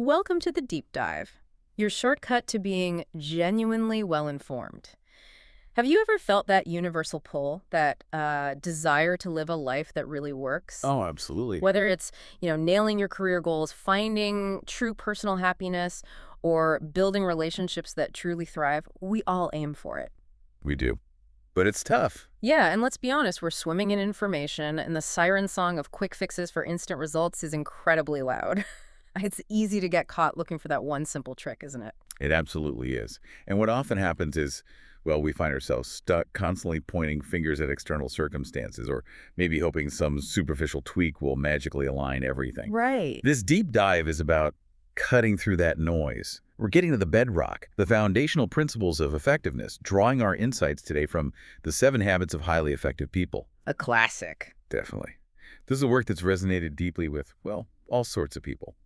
Welcome to the Deep Dive, your shortcut to being genuinely well-informed. Have you ever felt that universal pull, that desire to live a life that really works? Oh, absolutely. Whether it's, nailing your career goals, finding true personal happiness, or building relationships that truly thrive, we all aim for it. We do. But it's tough. Yeah, and let's be honest, we're swimming in information, and the siren song of quick fixes for instant results is incredibly loud. It's easy to get caught looking for that one simple trick, isn't it? It absolutely is. And what often happens is, well, we find ourselves stuck constantly pointing fingers at external circumstances or maybe hoping some superficial tweak will magically align everything. Right. This deep dive is about cutting through that noise. We're getting to the bedrock, the foundational principles of effectiveness, drawing our insights today from the 7 Habits of Highly Effective People. A classic. Definitely. This is a work that's resonated deeply with, well, all sorts of people.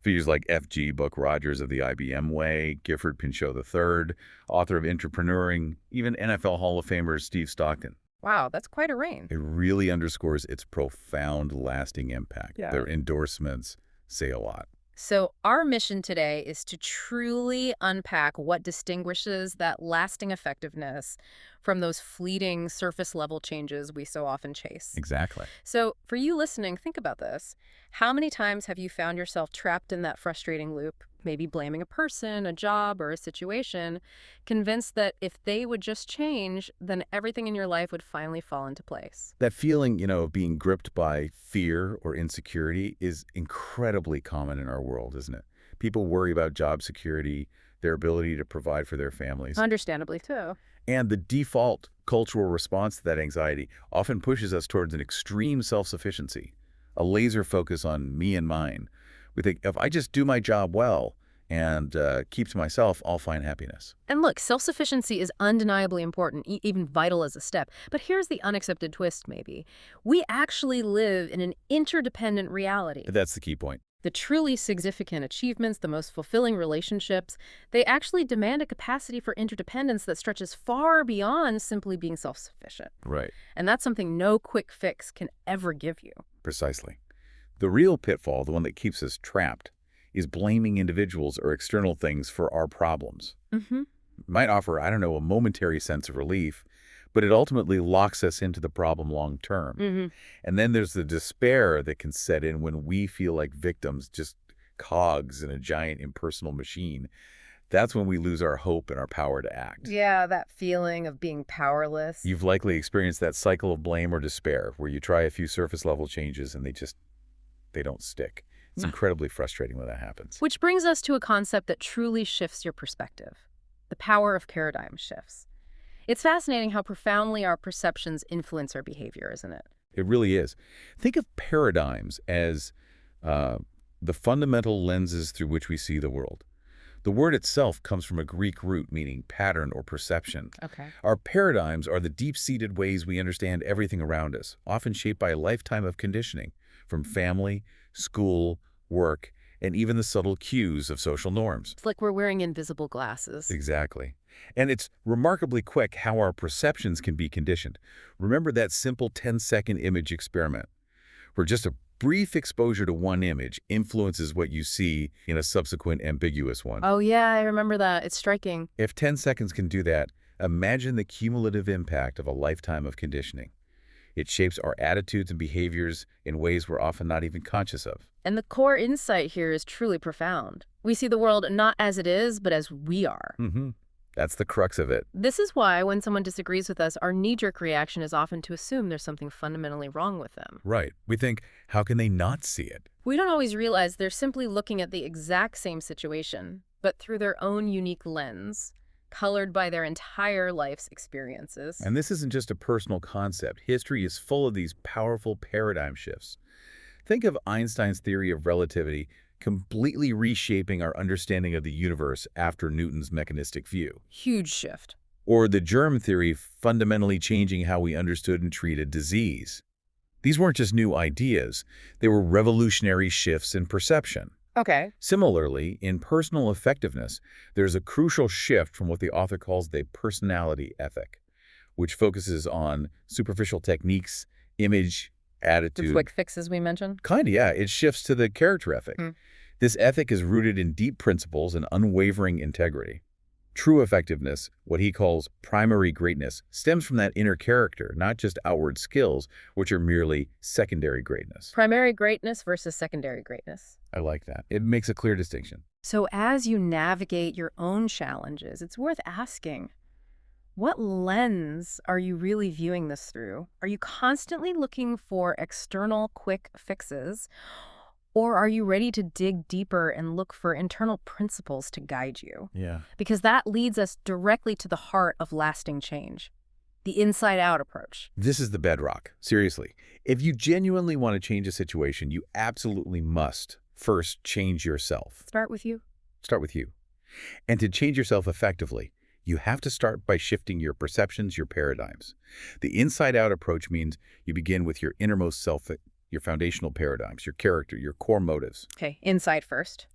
Figures like F.G. Buck Rogers of the IBM Way, Gifford Pinchot III, author of Entrepreneuring, even NFL Hall of Famer Steve Stockton. Wow, that's quite a range. It really underscores its profound, lasting impact. Yeah. Their endorsements say a lot. So our mission today is to truly unpack what distinguishes that lasting effectiveness from those fleeting surface-level changes we so often chase. Exactly. So for you listening, think about this. How many times have you found yourself trapped in that frustrating loop, maybe blaming a person, a job, or a situation, convinced that if they would just change, then everything in your life would finally fall into place? That feeling, of being gripped by fear or insecurity is incredibly common in our world, isn't it? People worry about job security, their ability to provide for their families. Understandably, too. And the default cultural response to that anxiety often pushes us towards an extreme self-sufficiency, a laser focus on me and mine. We think, if I just do my job well and keep to myself, I'll find happiness. And look, self-sufficiency is undeniably important, even vital as a step. But here's the unaccepted twist, maybe. We actually live in an interdependent reality. That's the key point. The truly significant achievements, the most fulfilling relationships, they actually demand a capacity for interdependence that stretches far beyond simply being self-sufficient. Right. And that's something no quick fix can ever give you. Precisely. The real pitfall, the one that keeps us trapped, is blaming individuals or external things for our problems. Mm-hmm. It might offer, I don't know, a momentary sense of relief, but it ultimately locks us into the problem long term. Mm-hmm. And then there's the despair that can set in when we feel like victims, just cogs in a giant impersonal machine. That's when we lose our hope and our power to act. Yeah, that feeling of being powerless. You've likely experienced that cycle of blame or despair where you try a few surface level changes and they don't stick. It's incredibly frustrating when that happens. Which brings us to a concept that truly shifts your perspective: the power of paradigm shifts. It's fascinating how profoundly our perceptions influence our behavior, isn't it? It really is. Think of paradigms as the fundamental lenses through which we see the world. The word itself comes from a Greek root meaning pattern or perception. Okay. Our paradigms are the deep-seated ways we understand everything around us, often shaped by a lifetime of conditioning, from family, school, work, and even the subtle cues of social norms. It's like we're wearing invisible glasses. Exactly. And it's remarkably quick how our perceptions can be conditioned. Remember that simple 10-second image experiment, where just a brief exposure to one image influences what you see in a subsequent ambiguous one. Oh, yeah, I remember that. It's striking. If 10 seconds can do that, imagine the cumulative impact of a lifetime of conditioning. It shapes our attitudes and behaviors in ways we're often not even conscious of. And the core insight here is truly profound. We see the world not as it is, but as we are. That's the crux of it. This is why when someone disagrees with us, our knee-jerk reaction is often to assume there's something fundamentally wrong with them. Right. We think, how can they not see it? We don't always realize they're simply looking at the exact same situation, but through their own unique lens, colored by their entire life's experiences. And this isn't just a personal concept. History is full of these powerful paradigm shifts. Think of Einstein's theory of relativity completely reshaping our understanding of the universe after Newton's mechanistic view. Huge shift. Or the germ theory fundamentally changing how we understood and treated disease. These weren't just new ideas, they were revolutionary shifts in perception. Okay. Similarly, in personal effectiveness, there's a crucial shift from what the author calls the personality ethic, which focuses on superficial techniques, image, The attitude. quick fixes we mentioned? Yeah. It shifts to the character ethic. This ethic is rooted in deep principles and unwavering integrity. True effectiveness, what he calls primary greatness, stems from that inner character, not just outward skills, which are merely secondary greatness. Primary greatness versus secondary greatness. I like that. It makes a clear distinction. So as you navigate your own challenges, it's worth asking, what lens are you really viewing this through? Are you constantly looking for external quick fixes, or are you ready to dig deeper and look for internal principles to guide you? Yeah. Because that leads us directly to the heart of lasting change, the inside-out approach. This is the bedrock. Seriously. If you genuinely want to change a situation, you absolutely must first change yourself. Start with you. Start with you. And to change yourself effectively, you have to start by shifting your perceptions, your paradigms. The inside-out approach means you begin with your innermost self, your foundational paradigms, your character, your core motives. Okay, inside first.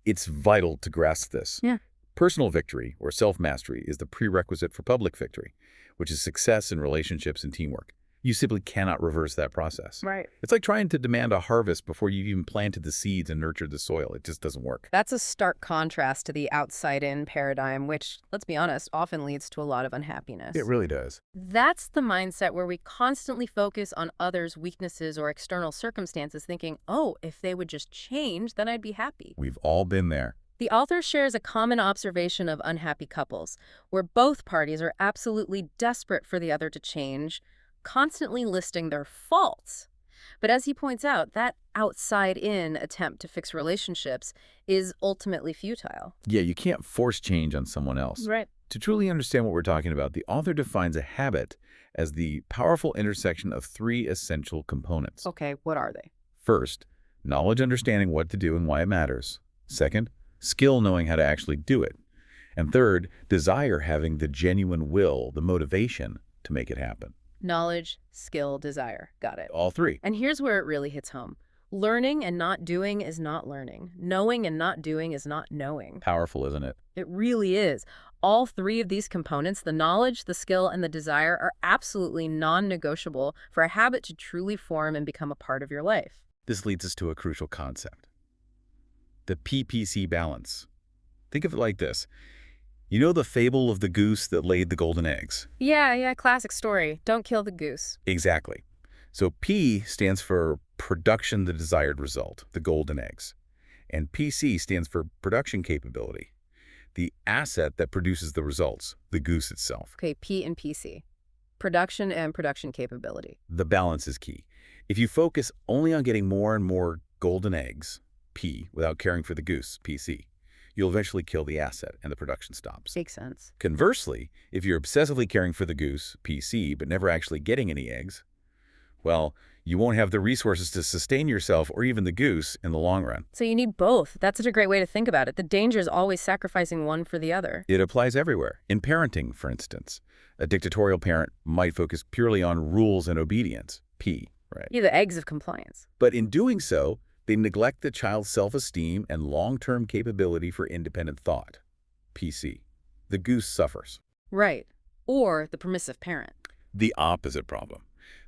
It's vital to grasp this. Yeah. Personal victory, or self-mastery, is the prerequisite for public victory, which is success in relationships and teamwork. You simply cannot reverse that process. Right. It's like trying to demand a harvest before you've even planted the seeds and nurtured the soil. It just doesn't work. That's a stark contrast to the outside-in paradigm, which, let's be honest, often leads to a lot of unhappiness. It really does. That's the mindset where we constantly focus on others' weaknesses or external circumstances, thinking, oh, if they would just change, then I'd be happy. We've all been there. The author shares a common observation of unhappy couples, where both parties are absolutely desperate for the other to change, constantly listing their faults. But as he points out, that outside-in attempt to fix relationships is ultimately futile. Yeah, you can't force change on someone else. Right. To truly understand what we're talking about, the author defines a habit as the powerful intersection of three essential components. Okay, what are they? First, knowledge understanding what to do and why it matters. Second, skill knowing how to actually do it. And third, desire having the genuine will, the motivation to make it happen. Knowledge, skill, desire. Got it. All three. And here's where it really hits home. Learning and not doing is not learning. Knowing and not doing is not knowing. Powerful, isn't it? It really is. All three of these components, the knowledge, the skill, and the desire, are absolutely non-negotiable for a habit to truly form and become a part of your life. This leads us to a crucial concept. The PPC balance. Think of it like this. You know the fable of the goose that laid the golden eggs? Yeah, classic story. Don't kill the goose. Exactly. So P stands for production, the desired result, the golden eggs. And PC stands for production capability, the asset that produces the results, the goose itself. Okay, P and PC. Production and production capability. The balance is key. If you focus only on getting more and more golden eggs, P, without caring for the goose, PC, you'll eventually kill the asset and the production stops. Makes sense. Conversely, if you're obsessively caring for the goose, PC, but never actually getting any eggs, well, you won't have the resources to sustain yourself or even the goose in the long run. So you need both. That's such a great way to think about it. The danger is always sacrificing one for the other. It applies everywhere. In parenting, for instance, a dictatorial parent might focus purely on rules and obedience, P, right? Yeah, the eggs of compliance. But in doing so, they neglect the child's self-esteem and long-term capability for independent thought, PC. The goose suffers. Right. Or the permissive parent. The opposite problem.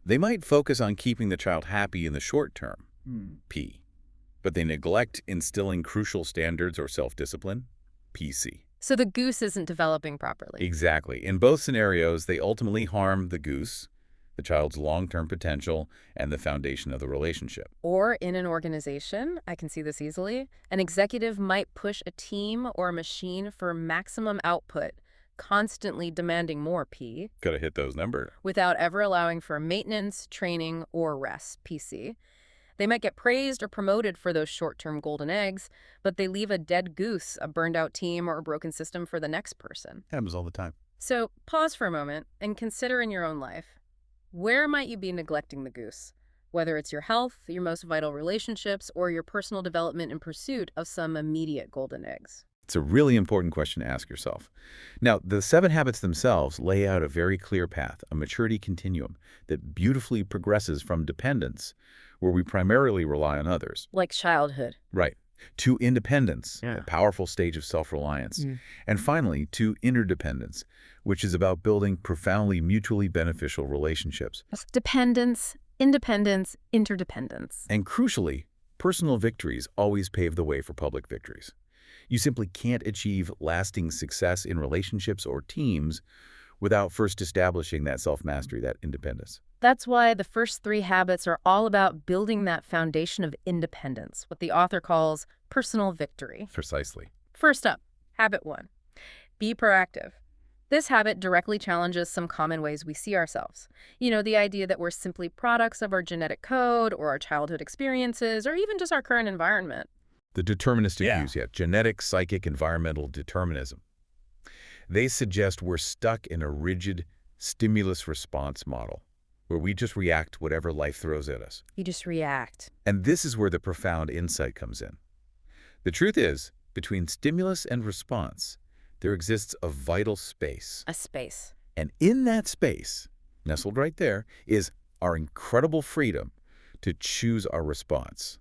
They might focus on keeping the child happy in the short term, P, but they neglect instilling crucial standards or self-discipline, PC. So the goose isn't developing properly. Exactly. In both scenarios, they ultimately harm the goose, the child's long-term potential, and the foundation of the relationship. Or in an organization, I can see this easily, an executive might push a team or a machine for maximum output, constantly demanding more P, Gotta hit those numbers. without ever allowing for maintenance, training, or rest, PC. They might get praised or promoted for those short-term golden eggs, but they leave a dead goose, a burned-out team, or a broken system for the next person. Happens all the time. So pause for a moment and consider in your own life, where might you be neglecting the goose? Whether it's your health, your most vital relationships, or your personal development in pursuit of some immediate golden eggs. It's a really important question to ask yourself. Now, the 7 habits themselves lay out a very clear path, a maturity continuum that beautifully progresses from dependence, where we primarily rely on others. Like childhood. Right. To independence, Yeah. a powerful stage of self-reliance. And finally, to interdependence, which is about building profoundly mutually beneficial relationships. Dependence, independence, interdependence. And crucially, Personal victories always pave the way for public victories. You simply can't achieve lasting success in relationships or teams without first establishing that self-mastery, that independence. That's why the first three habits are all about building that foundation of independence, what the author calls personal victory. Precisely. First up, habit 1. Be proactive. This habit directly challenges some common ways we see ourselves. You know, the idea that we're simply products of our genetic code or our childhood experiences or even just our current environment. The deterministic Yeah. views, genetic, psychic, environmental determinism. They suggest we're stuck in a rigid stimulus-response model where we just react to whatever life throws at us. You just react. And this is where the profound insight comes in. The truth is, between stimulus and response, there exists a vital space. A space. And in that space, nestled right there, is our incredible freedom to choose our response.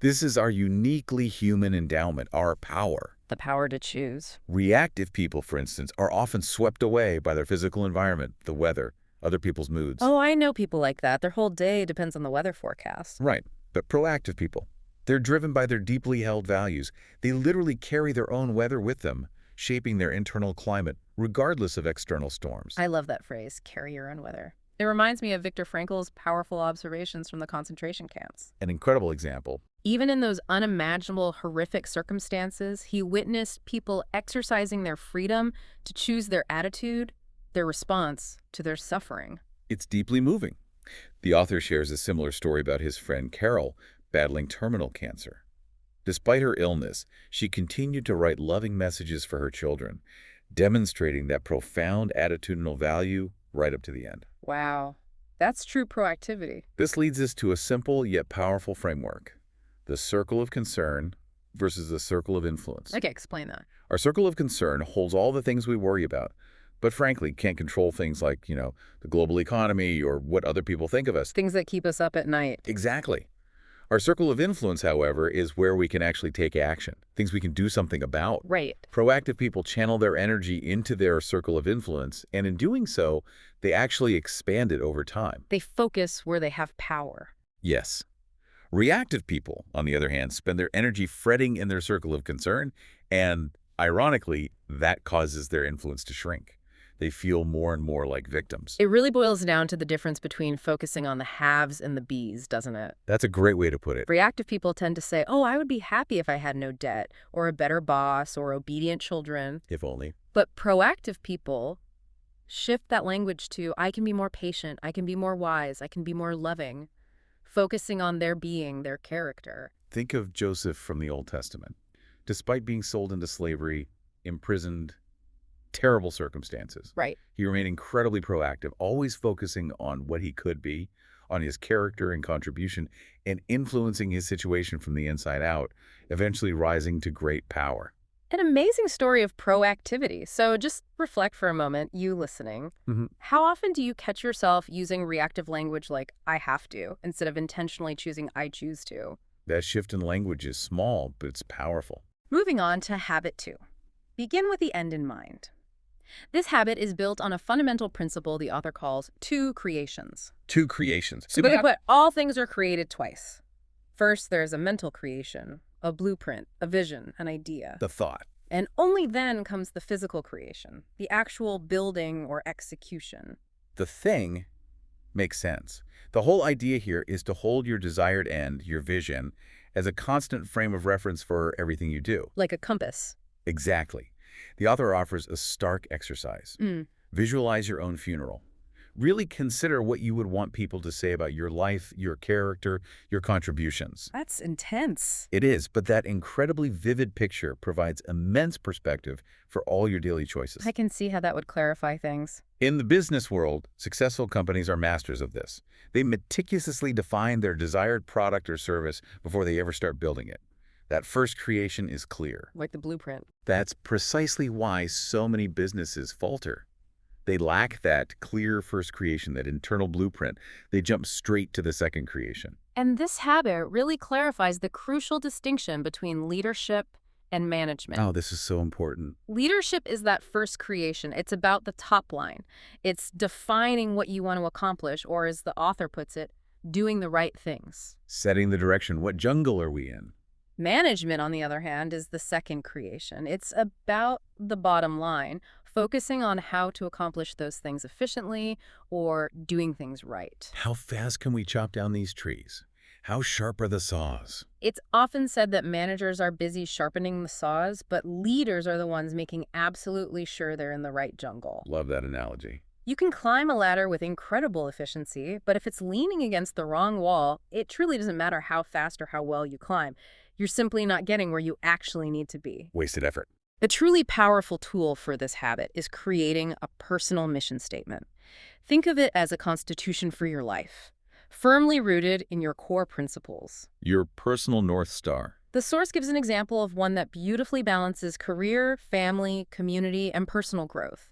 This is our uniquely human endowment, our power. The power to choose. Reactive people, for instance, are often swept away by their physical environment, the weather, other people's moods. Oh, I know people like that. Their whole day depends on the weather forecast. Right. But proactive people, they're driven by their deeply held values. They literally carry their own weather with them, shaping their internal climate, regardless of external storms. I love that phrase, carry your own weather. It reminds me of Viktor Frankl's powerful observations from the concentration camps. An incredible example. Even in those unimaginable, horrific circumstances, he witnessed people exercising their freedom to choose their attitude, their response to their suffering. It's deeply moving. The author shares a similar story about his friend Carol battling terminal cancer. Despite her illness, she continued to write loving messages for her children, demonstrating that profound attitudinal value right up to the end. Wow, that's true proactivity. This leads us to a simple yet powerful framework: the circle of concern versus the circle of influence. Okay, explain that. Our circle of concern holds all the things we worry about, but frankly can't control things like, the global economy or what other people think of us. Things that keep us up at night. Exactly. Our circle of influence, however, is where we can actually take action, things we can do something about. Right. Proactive people channel their energy into their circle of influence, and in doing so, they actually expand it over time. They focus where they have power. Yes. Reactive people, on the other hand, spend their energy fretting in their circle of concern, and ironically, that causes their influence to shrink. They feel more and more like victims. It really boils down to the difference between focusing on the haves and the bees, doesn't it? That's a great way to put it. Reactive people tend to say, oh, I would be happy if I had no debt, or a better boss, or obedient children. If only. But proactive people shift that language to, I can be more patient, I can be more wise, I can be more loving, focusing on their being, their character. Think of Joseph from the Old Testament. Despite being sold into slavery, imprisoned, terrible circumstances, Right. he remained incredibly proactive, always focusing on what he could be, on his character and contribution, and influencing his situation from the inside out, eventually rising to great power. An amazing story of proactivity. So just reflect for a moment, you listening. How often do you catch yourself using reactive language like, I have to, instead of intentionally choosing, I choose to? That shift in language is small, but it's powerful. Moving on to habit 2. Begin with the end in mind. This habit is built on a fundamental principle the author calls two creations. Two creations. Simply put, all things are created twice. First, there's a mental creation, a blueprint, a vision, an idea. The thought. And only then comes the physical creation, the actual building or execution. The thing makes sense. The whole idea here is to hold your desired end, your vision, as a constant frame of reference for everything you do. Like a compass. Exactly. The author offers a stark exercise. Visualize your own funeral. Really consider what you would want people to say about your life, your character, your contributions. That's intense. It is, but that incredibly vivid picture provides immense perspective for all your daily choices. I can see how that would clarify things. In the business world, successful companies are masters of this. They meticulously define their desired product or service before they ever start building it. That first creation is clear. Like the blueprint. That's precisely why so many businesses falter. They lack that clear first creation, that internal blueprint. They jump straight to the second creation. And this habit really clarifies the crucial distinction between leadership and management. Oh, this is so important. Leadership is that first creation. It's about the top line. It's defining what you want to accomplish, or as the author puts it, doing the right things. Setting the direction. What jungle are we in? Management, on the other hand, is the second creation. It's about the bottom line, focusing on how to accomplish those things efficiently or doing things right. How fast can we chop down these trees? How sharp are the saws? It's often said that managers are busy sharpening the saws, but leaders are the ones making absolutely sure they're in the right jungle. Love that analogy. You can climb a ladder with incredible efficiency, but if it's leaning against the wrong wall, it truly doesn't matter how fast or how well you climb. You're simply not getting where you actually need to be. Wasted effort. A truly powerful tool for this habit is creating a personal mission statement. Think of it as a constitution for your life, firmly rooted in your core principles. Your personal North Star. The source gives an example of one that beautifully balances career, family, community, and personal growth,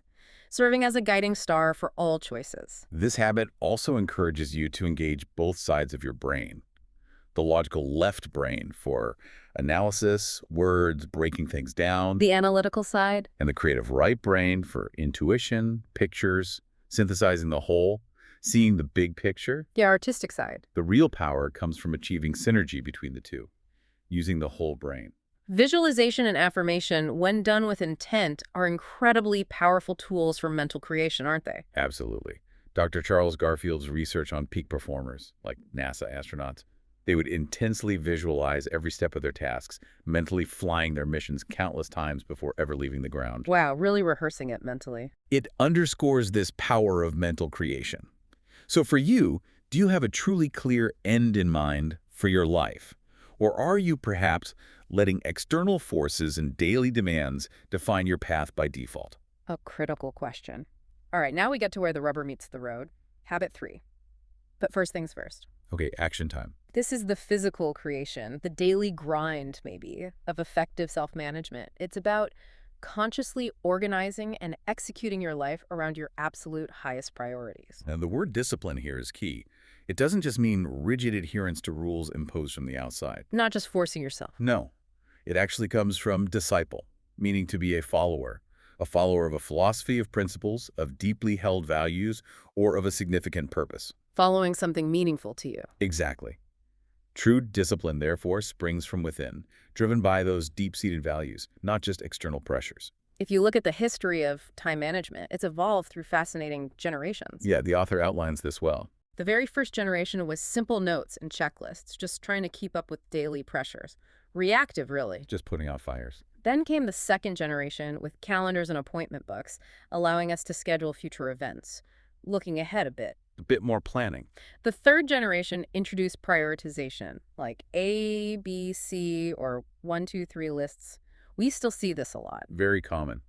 serving as a guiding star for all choices. This habit also encourages you to engage both sides of your brain. The logical left brain for analysis, words, breaking things down, The analytical side? and the creative right brain for intuition, pictures, synthesizing the whole, seeing the big picture. The artistic side. The real power comes from achieving synergy between the two, using the whole brain. Visualization and affirmation, when done with intent, are incredibly powerful tools for mental creation, aren't they? Absolutely. Dr. Charles Garfield's research on peak performers, like NASA astronauts, they would intensely visualize every step of their tasks, mentally flying their missions countless times before ever leaving the ground. Wow, really rehearsing it mentally. It underscores this power of mental creation. So for you, do you have a truly clear end in mind for your life? Or are you perhaps letting external forces and daily demands define your path by default? A critical question. All right, now we get to where the rubber meets the road. Habit 3. But first things first. Okay, action time. This is the physical creation, the daily grind, maybe, of effective self-management. It's about consciously organizing and executing your life around your absolute highest priorities. Now, the word discipline here is key. It doesn't just mean rigid adherence to rules imposed from the outside. Not just forcing yourself. No, it actually comes from disciple, meaning to be a follower of a philosophy of principles, of deeply held values, or of a significant purpose. Following something meaningful to you. Exactly. True discipline, therefore, springs from within, driven by those deep-seated values, not just external pressures. If you look at the history of time management, it's evolved through fascinating generations. Yeah, the author outlines this well. The very first generation was simple notes and checklists, just trying to keep up with daily pressures. Reactive, really. Just putting out fires. Then came the second generation with calendars and appointment books, allowing us to schedule future events, looking ahead a bit. A bit more planning. The third generation introduced prioritization, like A, B, C, or 1, 2, 3 lists. We still see this a lot. Very common.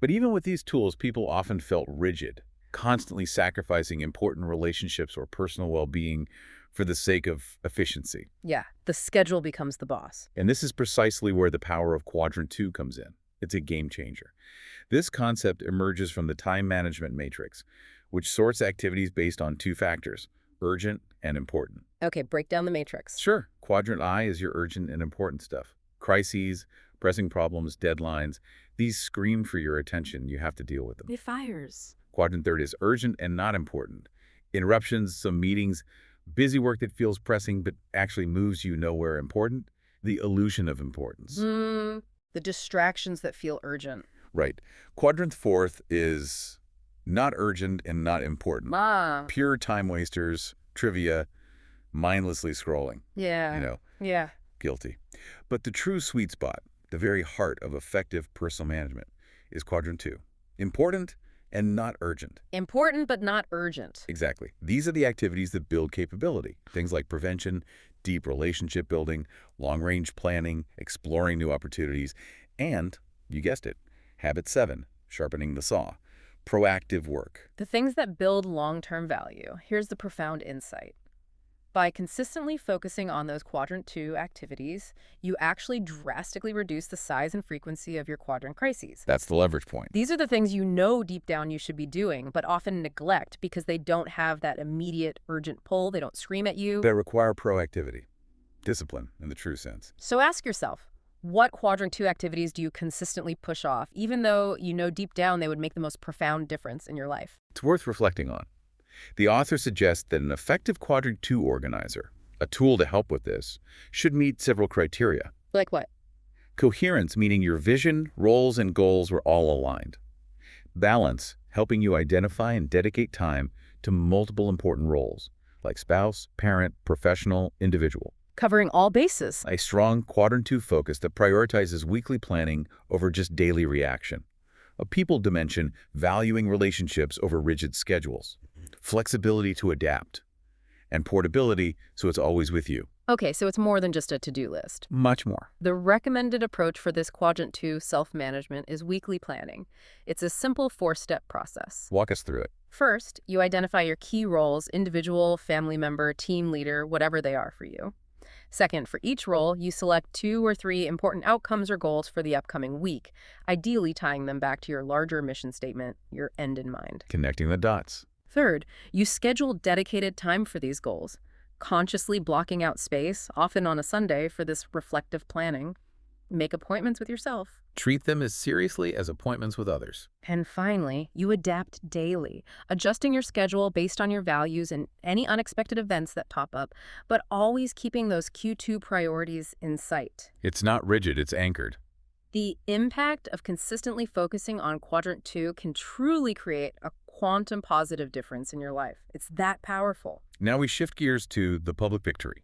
But even with these tools, people often felt rigid, constantly sacrificing important relationships or personal well-being for the sake of efficiency. Yeah, the schedule becomes the boss. And this is precisely where the power of Quadrant 2 comes in. It's a game changer. This concept emerges from the time management matrix, which sorts activities based on 2 factors, urgent and important. Okay, break down the matrix. Sure, Quadrant I is your urgent and important stuff. Crises, pressing problems, deadlines, these scream for your attention. You have to deal with them. It fires. Quadrant third is urgent and not important. Interruptions, some meetings, busy work that feels pressing but actually moves you nowhere important. The illusion of importance. The distractions that feel urgent. Right. Quadrant fourth is not urgent and not important. Pure time wasters, trivia, mindlessly scrolling. Yeah. Yeah. Guilty. But the true sweet spot, the very heart of effective personal management, is Quadrant 2. Important and not urgent. Important but not urgent. Exactly. These are the activities that build capability. Things like prevention, deep relationship building, long-range planning, exploring new opportunities, and, you guessed it, Habit 7, sharpening the saw. Proactive work. The things that build long-term value. Here's the profound insight. By consistently focusing on those Quadrant 2 activities, you actually drastically reduce the size and frequency of your quadrant crises. That's the leverage point. These are the things you know deep down you should be doing, but often neglect because they don't have that immediate urgent pull. They don't scream at you. They require proactivity, discipline in the true sense. So ask yourself, what Quadrant 2 activities do you consistently push off, even though you know deep down they would make the most profound difference in your life? It's worth reflecting on. The author suggests that an effective Quadrant 2 organizer, a tool to help with this, should meet several criteria. Like what? Coherence, meaning your vision, roles, and goals were all aligned. Balance, helping you identify and dedicate time to multiple important roles, like spouse, parent, professional, individual. Covering all bases. A strong Quadrant 2 focus that prioritizes weekly planning over just daily reaction. A people dimension valuing relationships over rigid schedules. Flexibility to adapt. And portability so it's always with you. Okay, so it's more than just a to-do list. Much more. The recommended approach for this Quadrant 2 self-management is weekly planning. It's a simple 4-step process. Walk us through it. First, you identify your key roles, individual, family member, team leader, whatever they are for you. Second, for each role, you select 2 or 3 important outcomes or goals for the upcoming week, ideally tying them back to your larger mission statement, your end in mind. Connecting the dots. Third, you schedule dedicated time for these goals, consciously blocking out space, often on a Sunday, for this reflective planning. Make appointments with yourself. Treat them as seriously as appointments with others. And finally, you adapt daily, adjusting your schedule based on your values and any unexpected events that pop up, but always keeping those Q2 priorities in sight. It's not rigid, it's anchored. The impact of consistently focusing on Quadrant 2 can truly create a quantum positive difference in your life. It's that powerful. Now we shift gears to the public victory.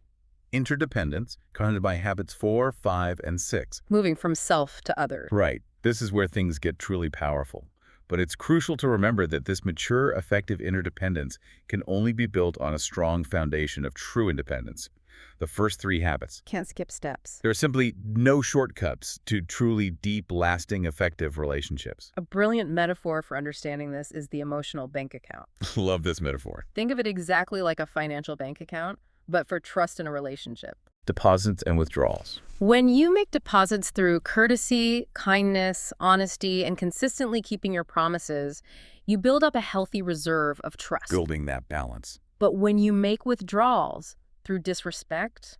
Interdependence, counted by habits 4, 5, and 6. Moving from self to other. Right. This is where things get truly powerful. But it's crucial to remember that this mature, effective interdependence can only be built on a strong foundation of true independence. The first 3 habits. Can't skip steps. There are simply no shortcuts to truly deep, lasting, effective relationships. A brilliant metaphor for understanding this is the emotional bank account. Love this metaphor. Think of it exactly like a financial bank account, but for trust in a relationship. Deposits and withdrawals. When you make deposits through courtesy, kindness, honesty, and consistently keeping your promises, you build up a healthy reserve of trust. Building that balance. But when you make withdrawals through disrespect,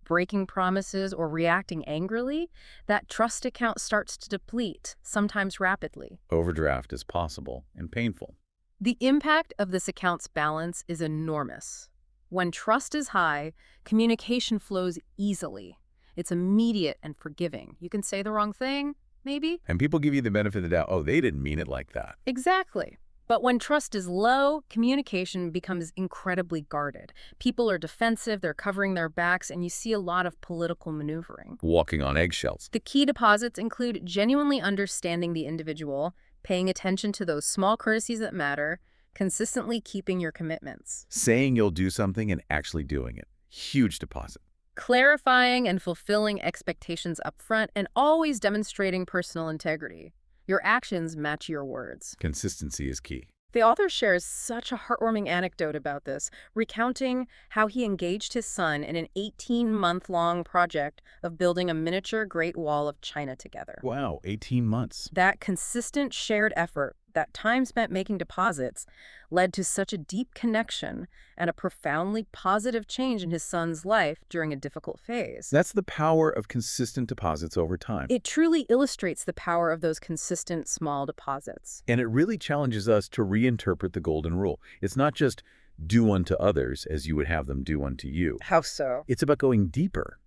breaking promises, or reacting angrily, that trust account starts to deplete, sometimes rapidly. Overdraft is possible and painful. The impact of this account's balance is enormous. When trust is high, communication flows easily. It's immediate and forgiving. You can say the wrong thing, maybe? And people give you the benefit of the doubt, oh, they didn't mean it like that. Exactly. But when trust is low, communication becomes incredibly guarded. People are defensive, they're covering their backs, and you see a lot of political maneuvering. Walking on eggshells. The key deposits include genuinely understanding the individual, paying attention to those small courtesies that matter, consistently keeping your commitments. Saying you'll do something and actually doing it. Huge deposit. Clarifying and fulfilling expectations up front, and always demonstrating personal integrity. Your actions match your words. Consistency is key. The author shares such a heartwarming anecdote about this, recounting how he engaged his son in an 18-month-long project of building a miniature Great Wall of China together. Wow, 18 months. That consistent shared effort, that time spent making deposits, led to such a deep connection and a profoundly positive change in his son's life during a difficult phase. That's the power of consistent deposits over time. It truly illustrates the power of those consistent small deposits. And it really challenges us to reinterpret the golden rule. It's not just do unto others as you would have them do unto you. How so? It's about going deeper.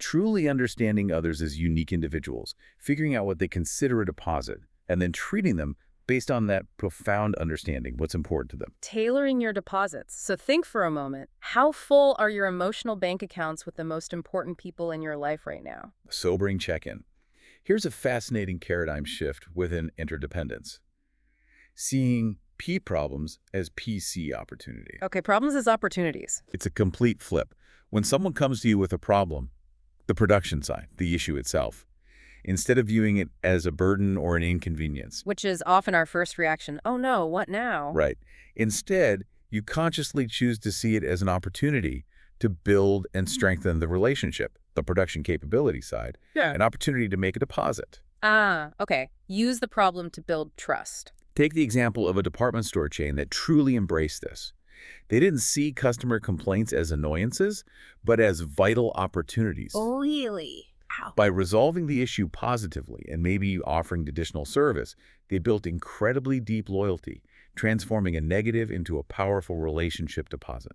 Truly understanding others as unique individuals, figuring out what they consider a deposit, and then treating them based on that profound understanding, what's important to them. Tailoring your deposits. So think for a moment, how full are your emotional bank accounts with the most important people in your life right now? A sobering check-in. Here's a fascinating paradigm shift within interdependence. Seeing P problems as PC opportunity. Okay, problems as opportunities. It's a complete flip. When someone comes to you with a problem, the production side, the issue itself, instead of viewing it as a burden or an inconvenience. Which is often our first reaction. Oh no, what now? Right. Instead, you consciously choose to see it as an opportunity to build and strengthen the relationship, the production capability side, an opportunity to make a deposit. Ah, okay. Use the problem to build trust. Take the example of a department store chain that truly embraced this. They didn't see customer complaints as annoyances, but as vital opportunities. Oh, really? Ow. By resolving the issue positively and maybe offering additional service, they built incredibly deep loyalty, transforming a negative into a powerful relationship deposit.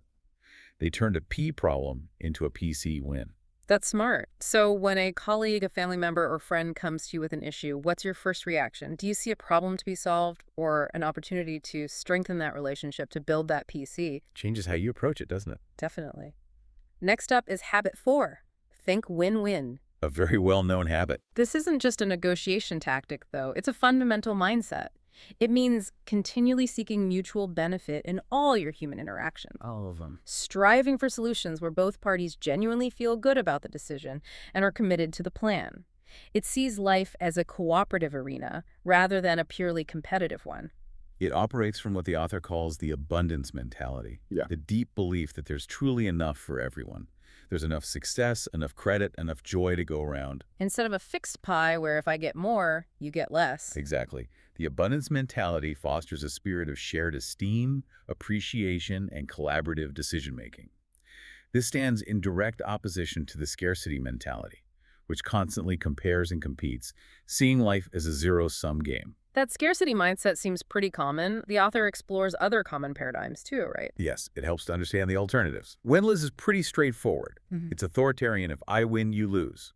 They turned a P problem into a PC win. That's smart. So when a colleague, a family member, or friend comes to you with an issue, what's your first reaction? Do you see a problem to be solved or an opportunity to strengthen that relationship, to build that PC? Changes how you approach it, doesn't it? Definitely. Next up is habit 4. Think win-win. A very well-known habit. This isn't just a negotiation tactic, though. It's a fundamental mindset. It means continually seeking mutual benefit in all your human interactions. All of them. Striving for solutions where both parties genuinely feel good about the decision and are committed to the plan. It sees life as a cooperative arena rather than a purely competitive one. It operates from what the author calls the abundance mentality. Yeah. The deep belief that there's truly enough for everyone. There's enough success, enough credit, enough joy to go around. Instead of a fixed pie where if I get more, you get less. Exactly. The abundance mentality fosters a spirit of shared esteem, appreciation, and collaborative decision-making. This stands in direct opposition to the scarcity mentality, which constantly compares and competes, seeing life as a zero-sum game. That scarcity mindset seems pretty common. The author explores other common paradigms too, right? Yes, it helps to understand the alternatives. Winless is pretty straightforward. Mhm. It's authoritarian. If I win, you lose.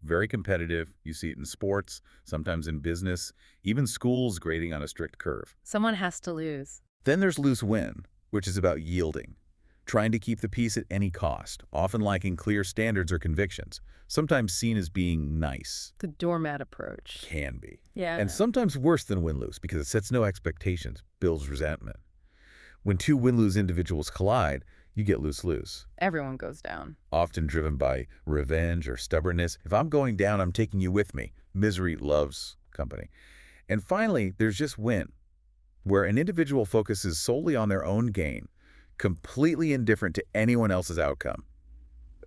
Very competitive. You see it in sports, sometimes in business, even schools grading on a strict curve. Someone has to lose. Then there's loose win, which is about yielding, trying to keep the peace at any cost, often lacking clear standards or convictions, sometimes seen as being nice. The doormat approach. Can be. Yeah. And sometimes worse than win-lose because it sets no expectations, builds resentment. When two win-lose individuals collide, you get lose-lose, Everyone goes down. often driven by revenge or stubbornness. If I'm going down, I'm taking you with me. Misery loves company. And finally, there's just win, where an individual focuses solely on their own gain, completely indifferent to anyone else's outcome,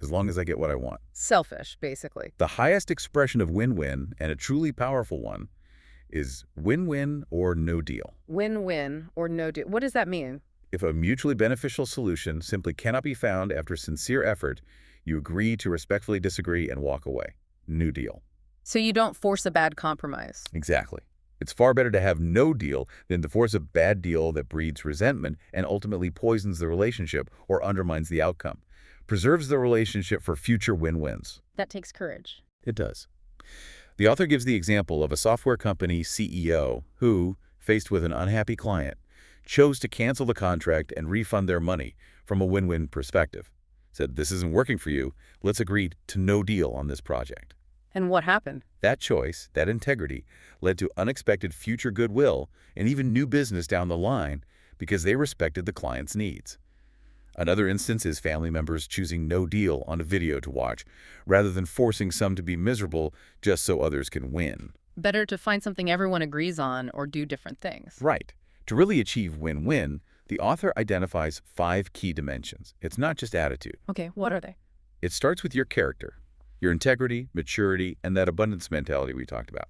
as long as I get what I want. Selfish, basically. The highest expression of win-win, and a truly powerful one, is win-win or no deal. Win-win or no deal. What does that mean? If a mutually beneficial solution simply cannot be found after sincere effort, you agree to respectfully disagree and walk away. New deal. So you don't force a bad compromise. Exactly. It's far better to have no deal than to force a bad deal that breeds resentment and ultimately poisons the relationship or undermines the outcome. Preserves the relationship for future win-wins. That takes courage. It does. The author gives the example of a software company CEO who, faced with an unhappy client, chose to cancel the contract and refund their money from a win-win perspective. Said, this isn't working for you. Let's agree to no deal on this project. And what happened? That choice, that integrity, led to unexpected future goodwill and even new business down the line because they respected the client's needs. Another instance is family members choosing no deal on a video to watch rather than forcing some to be miserable just so others can win. Better to find something everyone agrees on or do different things. Right. To really achieve win-win, the author identifies 5 key dimensions. It's not just attitude. Okay, what are they? It starts with your character, your integrity, maturity, and that abundance mentality we talked about.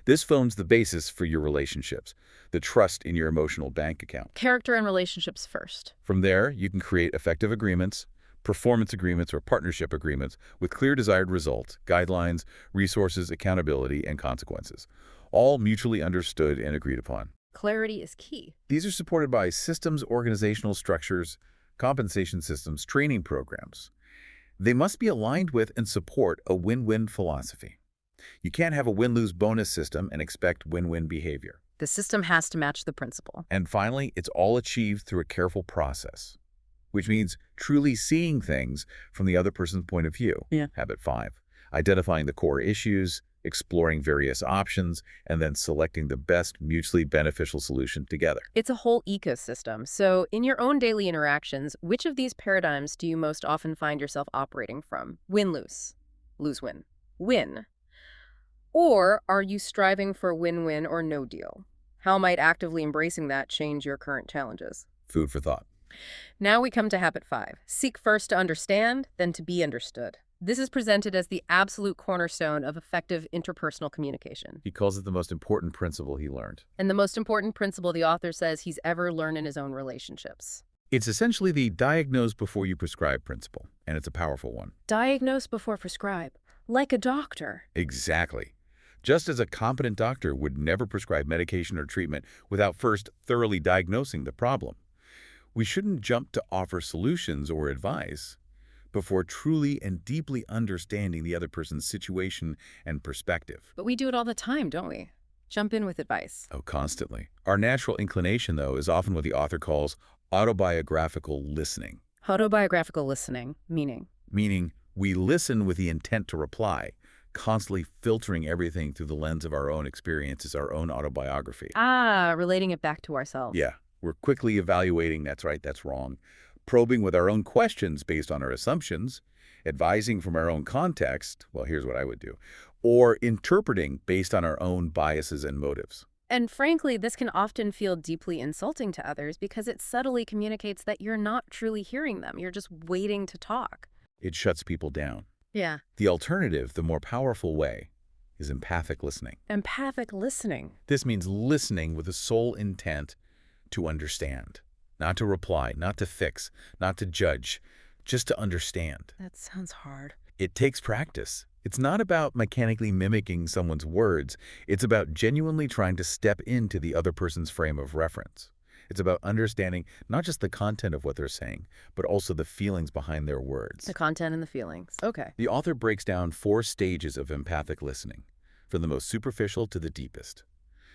This forms the basis for your relationships, the trust in your emotional bank account. Character and relationships first. From there, you can create effective agreements, performance agreements or partnership agreements with clear desired results, guidelines, resources, accountability, and consequences, all mutually understood and agreed upon. Clarity is key. These are supported by systems, organizational structures, compensation systems, training programs. They must be aligned with and support a win-win philosophy. You can't have a win-lose bonus system and expect win-win behavior. The system has to match the principle. And finally, it's all achieved through a careful process, which means truly seeing things from the other person's point of view. Yeah. Habit 5, identifying the core issues, exploring various options, and then selecting the best mutually beneficial solution together. It's a whole ecosystem. So in your own daily interactions, which of these paradigms do you most often find yourself operating from? Win-lose, lose-win, win. Or are you striving for win-win or no deal? How might actively embracing that change your current challenges? Food for thought. Now we come to habit 5. Seek first to understand, then to be understood. This is presented as the absolute cornerstone of effective interpersonal communication. He calls it the most important principle he learned. And the most important principle the author says he's ever learned in his own relationships. It's essentially the diagnose before you prescribe principle, and it's a powerful one. Diagnose before prescribe, like a doctor. Exactly. Just as a competent doctor would never prescribe medication or treatment without first thoroughly diagnosing the problem, we shouldn't jump to offer solutions or advice before truly and deeply understanding the other person's situation and perspective. But we do it all the time, don't we? Jump in with advice. Oh, constantly. Our natural inclination, though, is often what the author calls autobiographical listening, Autobiographical listening, meaning we listen with the intent to reply, constantly filtering everything through the lens of our own experiences, our own autobiography. relating it back to ourselves. Yeah, we're quickly evaluating that's right, that's wrong, probing with our own questions based on our assumptions, advising from our own context, well, here's what I would do, or interpreting based on our own biases and motives. And frankly, this can often feel deeply insulting to others because it subtly communicates that you're not truly hearing them. You're just waiting to talk. It shuts people down. Yeah. The alternative, the more powerful way, is empathic listening. Empathic listening. This means listening with the sole intent to understand, not to reply, not to fix, not to judge, just to understand. That sounds hard. It takes practice. It's not about mechanically mimicking someone's words. It's about genuinely trying to step into the other person's frame of reference. It's about understanding not just the content of what they're saying, but also the feelings behind their words. The content and the feelings. Okay. The author breaks down 4 stages of empathic listening, from the most superficial to the deepest.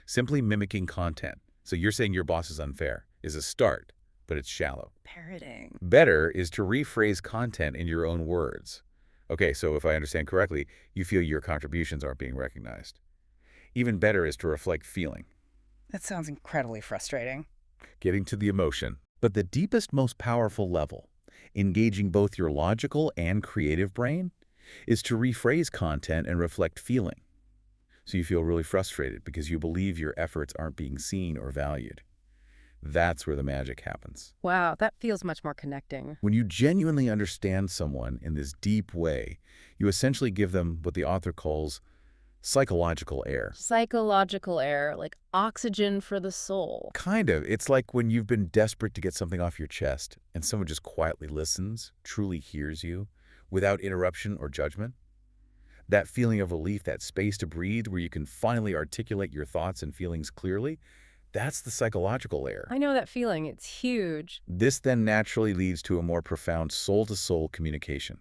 Simply mimicking content, so you're saying your boss is unfair, is a start, but it's shallow. Parroting. Better is to rephrase content in your own words. Okay, so if I understand correctly, you feel your contributions aren't being recognized. Even better is to reflect feeling, That sounds incredibly frustrating. getting to the emotion. But the deepest, most powerful level, engaging both your logical and creative brain, is to rephrase content and reflect feeling. So you feel really frustrated because you believe your efforts aren't being seen or valued. That's where the magic happens. Wow, that feels much more connecting. When you genuinely understand someone in this deep way, you essentially give them what the author calls psychological air. Psychological air, like oxygen for the soul. Kind of. It's like when you've been desperate to get something off your chest and someone just quietly listens, truly hears you, without interruption or judgment. That feeling of relief, that space to breathe where you can finally articulate your thoughts and feelings clearly, that's the psychological air. I know that feeling. It's huge. This then naturally leads to a more profound soul-to-soul communication.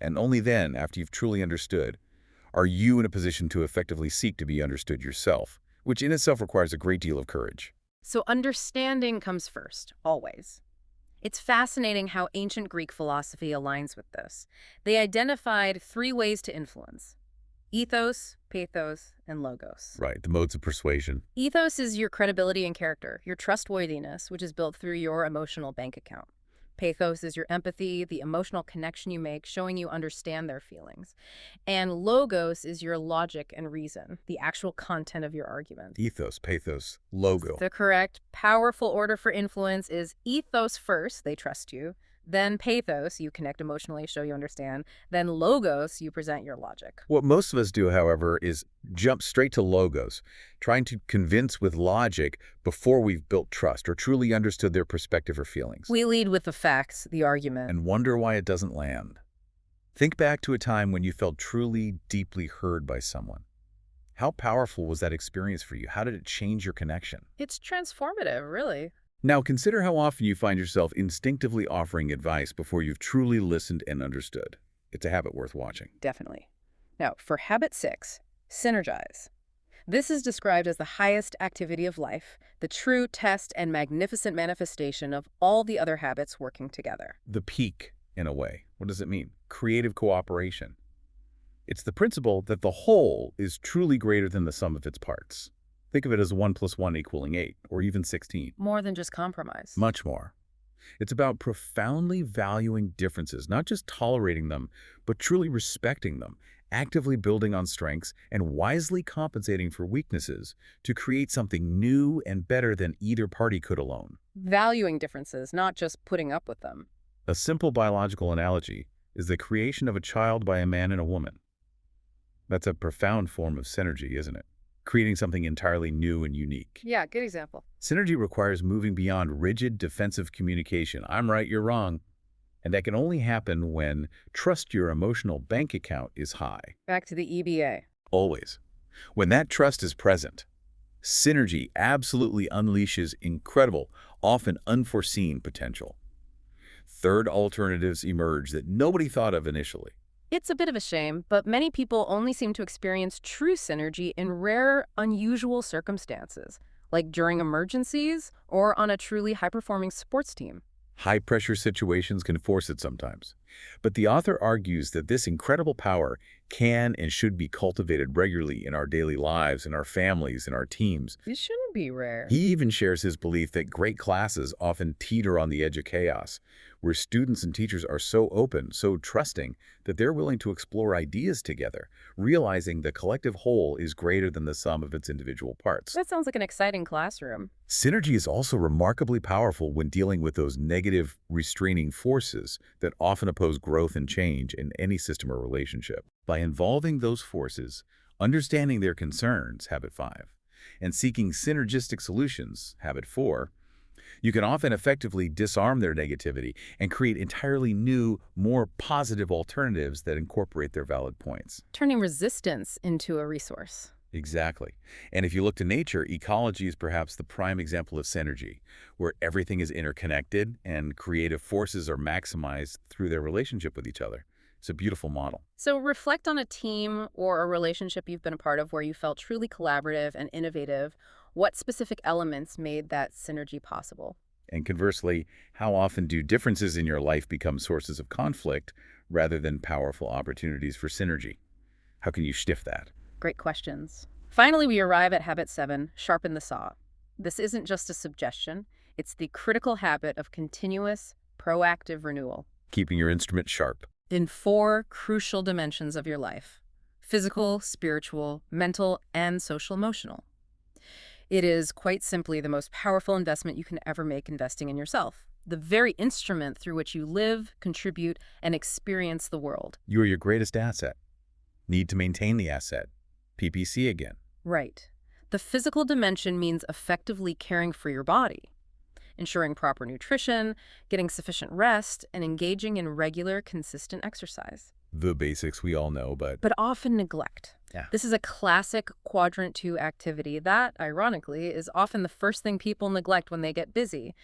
And only then, after you've truly understood, are you in a position to effectively seek to be understood yourself, which in itself requires a great deal of courage. So understanding comes first, always. It's fascinating how ancient Greek philosophy aligns with this. They identified 3 ways to influence: ethos, pathos, and logos. Right, the modes of persuasion. Ethos is your credibility and character, your trustworthiness, which is built through your emotional bank account. Pathos is your empathy, the emotional connection you make, showing you understand their feelings. And logos is your logic and reason, the actual content of your argument. Ethos, pathos, logo. The correct, powerful order for influence is ethos first, they trust you. Then pathos, you connect emotionally, show you understand. Then logos, you present your logic. What most of us do, however, is jump straight to logos, trying to convince with logic before we've built trust or truly understood their perspective or feelings. We lead with the facts, the argument. And wonder why it doesn't land. Think back to a time when you felt truly, deeply heard by someone. How powerful was that experience for you? How did it change your connection? It's transformative, really. Now consider how often you find yourself instinctively offering advice before you've truly listened and understood. It's a habit worth watching. Definitely. Now, for habit 6, synergize. This is described as the highest activity of life, the true test and magnificent manifestation of all the other habits working together. The peak, in a way. What does it mean? Creative cooperation. It's the principle that the whole is truly greater than the sum of its parts. Think of it as 1 + 1 = 8, or even 16. More than just compromise. Much more. It's about profoundly valuing differences, not just tolerating them, but truly respecting them, actively building on strengths, and wisely compensating for weaknesses to create something new and better than either party could alone. Valuing differences, not just putting up with them. A simple biological analogy is the creation of a child by a man and a woman. That's a profound form of synergy, isn't it? Creating something entirely new and unique. Yeah, good example. Synergy requires moving beyond rigid defensive communication. I'm right, you're wrong. And that can only happen when trust your emotional bank account is high. Back to the EBA. Always. When that trust is present, synergy absolutely unleashes incredible, often unforeseen potential. Third alternatives emerge that nobody thought of initially. It's a bit of a shame, but many people only seem to experience true synergy in rare, unusual circumstances, like during emergencies or on a truly high-performing sports team. High-pressure situations can force it sometimes. But the author argues that this incredible power can and should be cultivated regularly in our daily lives, in our families, in our teams. This shouldn't be rare. He even shares his belief that great classes often teeter on the edge of chaos, where students and teachers are so open, so trusting, that they're willing to explore ideas together, realizing the collective whole is greater than the sum of its individual parts. That sounds like an exciting classroom. Synergy is also remarkably powerful when dealing with those negative, restraining forces that often oppose growth and change in any system or relationship. By involving those forces, understanding their concerns, habit 5, and seeking synergistic solutions, habit 4, you can often effectively disarm their negativity and create entirely new, more positive alternatives that incorporate their valid points. Turning resistance into a resource. Exactly. And if you look to nature, ecology is perhaps the prime example of synergy, where everything is interconnected and creative forces are maximized through their relationship with each other. It's a beautiful model. So reflect on a team or a relationship you've been a part of where you felt truly collaborative and innovative. What specific elements made that synergy possible? And conversely, how often do differences in your life become sources of conflict rather than powerful opportunities for synergy? How can you shift that? Great questions. Finally, we arrive at habit 7, sharpen the saw. This isn't just a suggestion. It's the critical habit of continuous, proactive renewal Keeping your instrument sharp. in 4 crucial dimensions of your life: physical, spiritual, mental, and social-emotional. It is quite simply the most powerful investment you can ever make investing in yourself, the very instrument through which you live, contribute, and experience the world. You are your greatest asset. Need to maintain the asset. PPC again. Right. The physical dimension means effectively caring for your body, ensuring proper nutrition, getting sufficient rest, and engaging in regular, consistent exercise. The basics we all know, but But often neglect. yeah. This is a classic quadrant 2 activity that, ironically, is often the first thing people neglect when they get busy.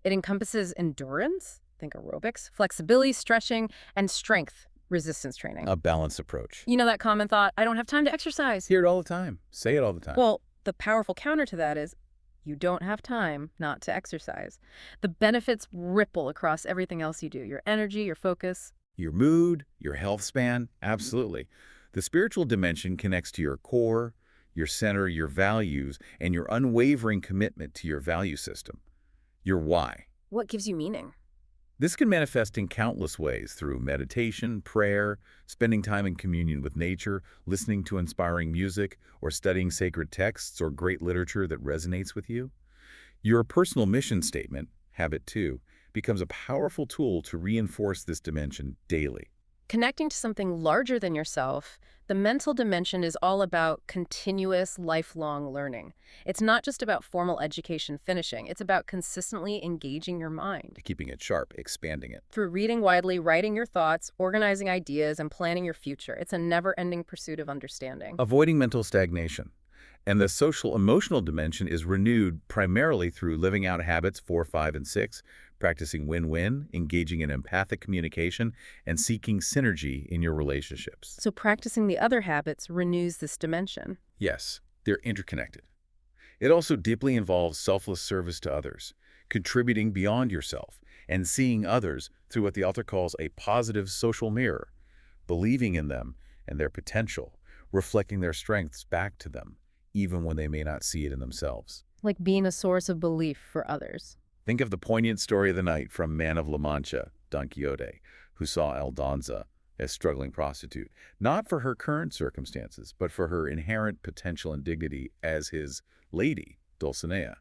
It encompasses endurance, think aerobics, flexibility, stretching, and strength resistance training. A balanced approach. You know that common thought, I don't have time to exercise. Hear it all the time. Say it all the time. Well, the powerful counter to that is you don't have time not to exercise. The benefits ripple across everything else you do, your energy, your focus. Your mood, your health span, absolutely. The spiritual dimension connects to your core, your center, your values, and your unwavering commitment to your value system. Your why. What gives you meaning? This can manifest in countless ways through meditation, prayer, spending time in communion with nature, listening to inspiring music, or studying sacred texts or great literature that resonates with you. Your personal mission statement, habit 2, becomes a powerful tool to reinforce this dimension daily. Connecting to something larger than yourself, the mental dimension is all about continuous, lifelong learning. It's not just about formal education finishing. It's about consistently engaging your mind. Keeping it sharp, expanding it. Through reading widely, writing your thoughts, organizing ideas, and planning your future, it's a never-ending pursuit of understanding. Avoiding mental stagnation. And the social-emotional dimension is renewed primarily through living out habits 4, 5, and 6, practicing win-win, engaging in empathic communication, and seeking synergy in your relationships. So practicing the other habits renews this dimension. Yes, they're interconnected. It also deeply involves selfless service to others, contributing beyond yourself, and seeing others through what the author calls a positive social mirror, believing in them and their potential, reflecting their strengths back to them, even when they may not see it in themselves. Like being a source of belief for others. Think of the poignant story of the night from Man of La Mancha, Don Quixote, who saw Aldonza, a struggling prostitute, not for her current circumstances, but for her inherent potential and dignity as his lady, Dulcinea.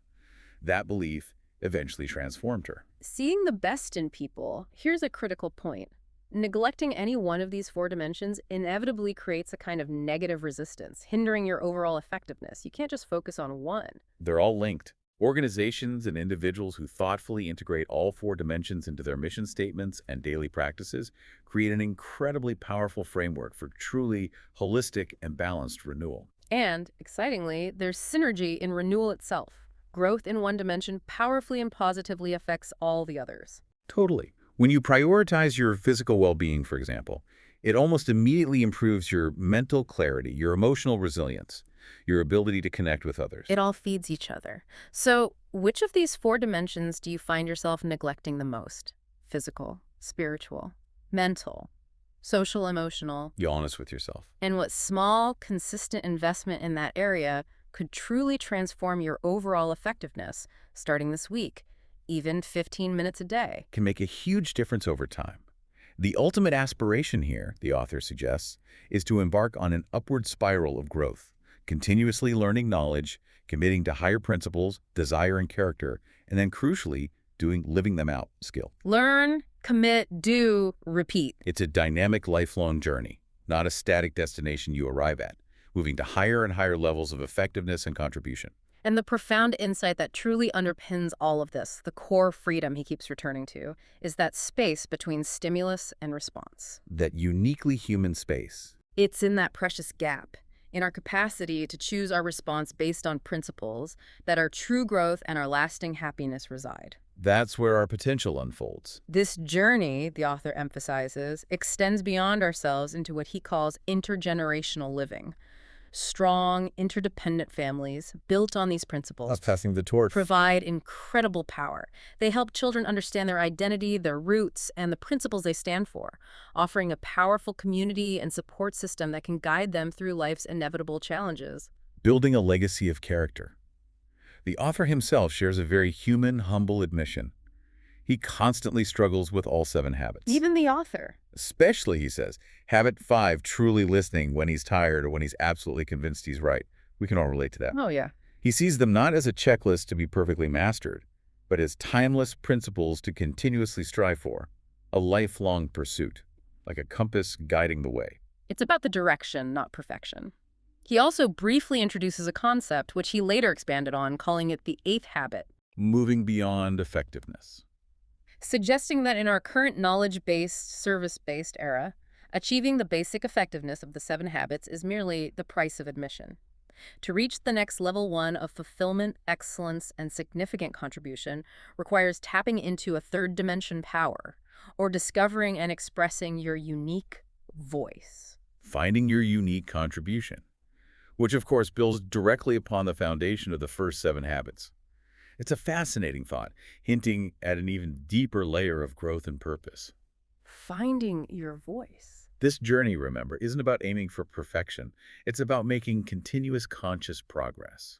That belief eventually transformed her. Seeing the best in people, here's a critical point. Neglecting any one of these 4 dimensions inevitably creates a kind of negative resistance, hindering your overall effectiveness. You can't just focus on one. They're all linked. Organizations and individuals who thoughtfully integrate all 4 dimensions into their mission statements and daily practices create an incredibly powerful framework for truly holistic and balanced renewal. And, excitingly, there's synergy in renewal itself. Growth in one dimension powerfully and positively affects all the others. Totally. When you prioritize your physical well-being, for example, it almost immediately improves your mental clarity, your emotional resilience, your ability to connect with others. It all feeds each other. So, which of these four dimensions do you find yourself neglecting the most? Physical, spiritual, mental, social, emotional, Be honest with yourself. and what small, consistent investment in that area could truly transform your overall effectiveness starting this week, even 15 minutes a day. Can make a huge difference over time. The ultimate aspiration here, the author suggests, is to embark on an upward spiral of growth, continuously learning knowledge, committing to higher principles, desire, and character, and then crucially, living them out skill. Learn, commit, do, repeat. It's a dynamic, lifelong journey, not a static destination you arrive at, moving to higher and higher levels of effectiveness and contribution. And the profound insight that truly underpins all of this, the core freedom he keeps returning to, is that space between stimulus and response. That uniquely human space. It's in that precious gap, in our capacity to choose our response based on principles, that our true growth and our lasting happiness reside. That's where our potential unfolds. This journey, the author emphasizes, extends beyond ourselves into what he calls intergenerational living. Strong, interdependent families, built on these principles, Passing the torch. provide incredible power. They help children understand their identity, their roots, and the principles they stand for, offering a powerful community and support system that can guide them through life's inevitable challenges. Building a legacy of character. The author himself shares a very human, humble admission. He constantly struggles with all 7 habits. Even the author. Especially, he says, habit 5, truly listening when he's tired or when he's absolutely convinced he's right. We can all relate to that. Oh, yeah. He sees them not as a checklist to be perfectly mastered, but as timeless principles to continuously strive for. A lifelong pursuit, like a compass guiding the way. It's about the direction, not perfection. He also briefly introduces a concept, which he later expanded on, calling it the 8th habit, Moving beyond effectiveness. suggesting that in our current knowledge-based, service-based era, achieving the basic effectiveness of the 7 habits is merely the price of admission. To reach the next level 1 of fulfillment, excellence, and significant contribution requires tapping into a third dimension power, or discovering and expressing your unique voice. Finding your unique contribution, which of course builds directly upon the foundation of the first 7 habits. It's a fascinating thought, hinting at an even deeper layer of growth and purpose. Finding your voice. This journey, remember, isn't about aiming for perfection. It's about making continuous conscious progress.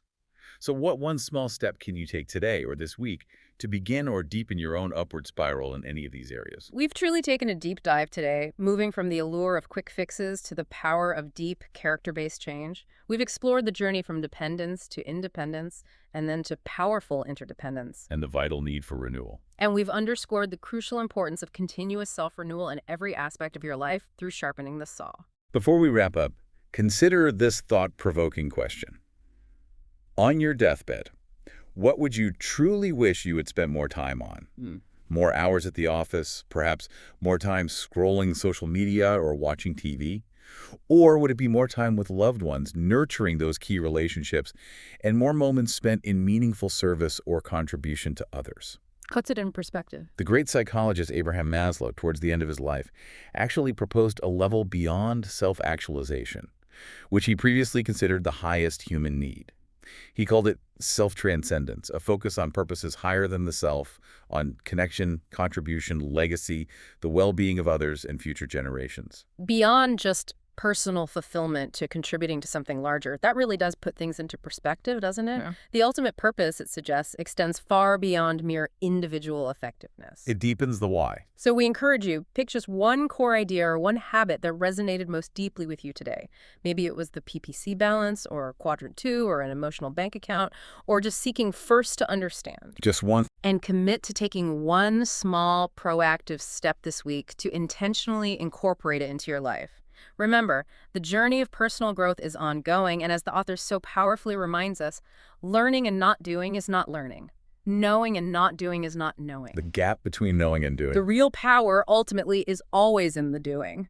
So what one small step can you take today or this week to begin or deepen your own upward spiral in any of these areas? We've truly taken a deep dive today, moving from the allure of quick fixes to the power of deep, character-based change. We've explored the journey from dependence to independence, and then to powerful interdependence. And the vital need for renewal. And we've underscored the crucial importance of continuous self-renewal in every aspect of your life through sharpening the saw. Before we wrap up, consider this thought-provoking question. On your deathbed, what would you truly wish you had spent more time on? More hours at the office, perhaps more time scrolling social media or watching TV? Or would it be more time with loved ones, nurturing those key relationships, and more moments spent in meaningful service or contribution to others? Puts it in perspective. The great psychologist Abraham Maslow, towards the end of his life, actually proposed a level beyond self-actualization, which he previously considered the highest human need. He called it self-transcendence, a focus on purposes higher than the self, on connection, contribution, legacy, the well-being of others and future generations. Beyond just personal fulfillment to contributing to something larger, that really does put things into perspective, doesn't it? Yeah. The ultimate purpose, it suggests, extends far beyond mere individual effectiveness. It deepens the why. So we encourage you, pick just one core idea or one habit that resonated most deeply with you today. Maybe it was the PPC balance or quadrant 2 or an emotional bank account, or just seeking first to understand. Just one. And commit to taking one small proactive step this week to intentionally incorporate it into your life. Remember, the journey of personal growth is ongoing, and as the author so powerfully reminds us, learning and not doing is not learning. Knowing and not doing is not knowing. The gap between knowing and doing. The real power, ultimately, is always in the doing.